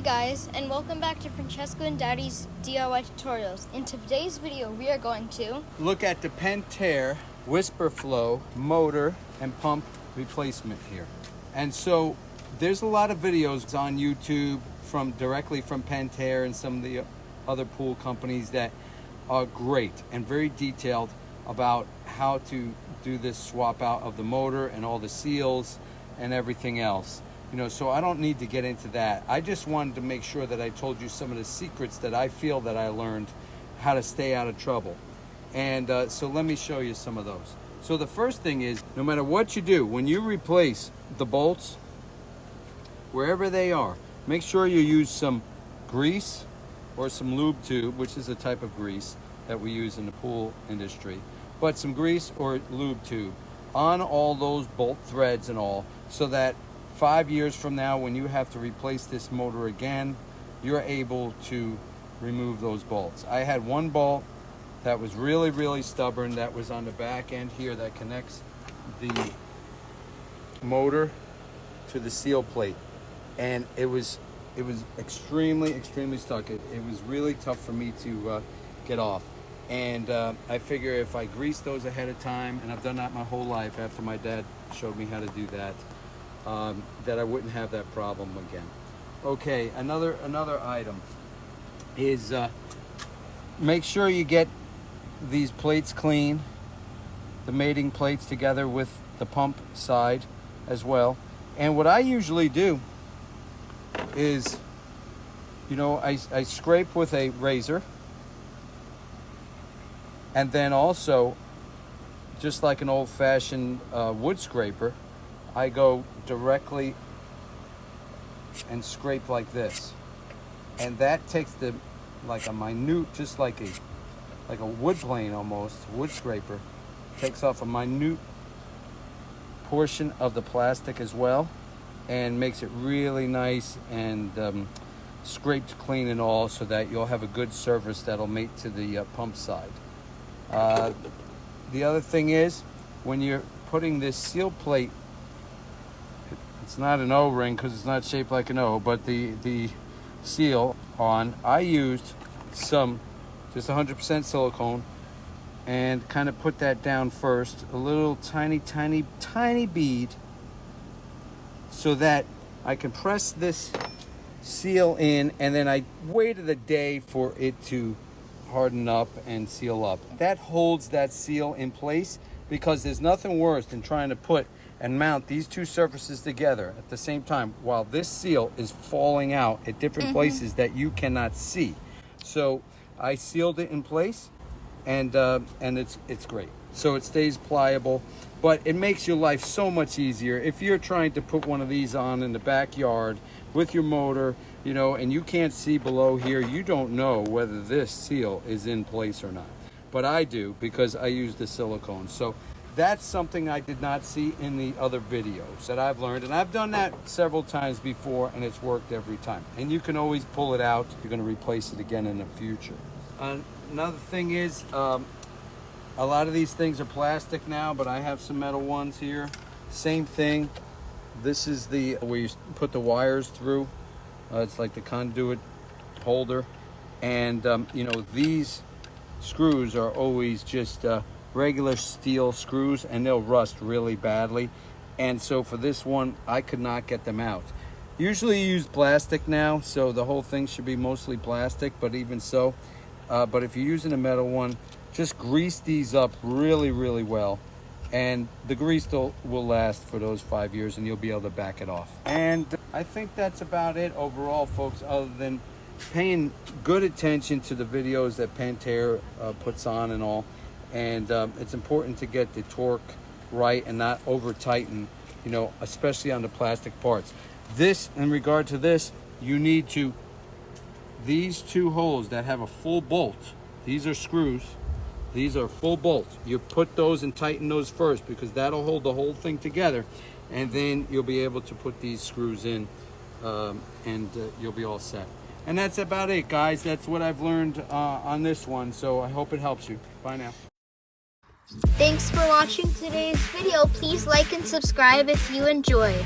guys, and welcome back to Francesco and Daddy's DIY tutorials. In today's video, we are going to look at the Pentair Whisper Flow motor and pump replacement here. And so there's a lot of videos on YouTube directly from Pentair and some of the other pool companies that are great and very detailed about how to do this swap out of the motor and all the seals and everything else. So I don't need to get into that. I just wanted to make sure that I told you some of the secrets that I feel that I learned how to stay out of trouble. And so let me show you some of those. So the first thing is, no matter what you do, when you replace the bolts, wherever they are, make sure you use some grease or some lube tube, which is a type of grease that we use in the pool industry, but some grease or lube tube on all those bolt threads and all, so that 5 years from now, when you have to replace this motor again, you're able to remove those bolts. I had one bolt that was really stubborn, that was on the back end here that connects the motor to the seal plate, and it was extremely stuck. It was really tough for me to get off. And I figure if I grease those ahead of time, and I've done that my whole life after my dad showed me how to do that, that I wouldn't have that problem again. Okay, another item is make sure you get these plates clean, the mating plates together with the pump side as well. And what I usually do is, I scrape with a razor, and then also, just like an old-fashioned wood scraper, I go directly and scrape like this, and that takes like a minute, just like a wood plane almost, wood scraper, takes off a minute portion of the plastic as well, and makes it really nice and scraped clean and all, so that you'll have a good surface that'll mate to the pump side. The other thing is, when you're putting this seal plate, it's not an O-ring because it's not shaped like an O, but the seal on, I used some just 100% silicone and kind of put that down first, a little tiny bead, so that I can press this seal in, and then I waited a day for it to harden up and seal up. That holds that seal in place, because there's nothing worse than trying to put and mount these two surfaces together at the same time while this seal is falling out at different places that you cannot see. So I sealed it in place, and it's great. So it stays pliable, but it makes your life so much easier if you're trying to put one of these on in the backyard with your motor, and you can't see below here. You don't know whether this seal is in place or not, but I do, because I use the silicone. So that's something I did not see in the other videos that I've learned, and I've done that several times before, and it's worked every time. And you can always pull it out. You're going to replace it again in the future. Another thing is, a lot of these things are plastic now, but I have some metal ones here. Same thing. This is the where you put the wires through. It's like the conduit holder, and these screws are always just regular steel screws, and they'll rust really badly. And so for this one, I could not get them out. Usually you use plastic now, so the whole thing should be mostly plastic, but even so, but if you're using a metal one, just grease these up really well, and the grease will last for those 5 years, and you'll be able to back it off. And I think that's about it overall, folks, other than paying good attention to the videos that Pentair puts on and all. And it's important to get the torque right and not over tighten, especially on the plastic parts. This, in regard to this, you need to, these two holes that have a full bolt, these are screws, these are full bolts. You put those and tighten those first, because that'll hold the whole thing together, and then you'll be able to put these screws in, and you'll be all set. And that's about it, guys. That's what I've learned on this one, so I hope it helps you. Bye now. Thanks for watching today's video. Please like and subscribe if you enjoyed.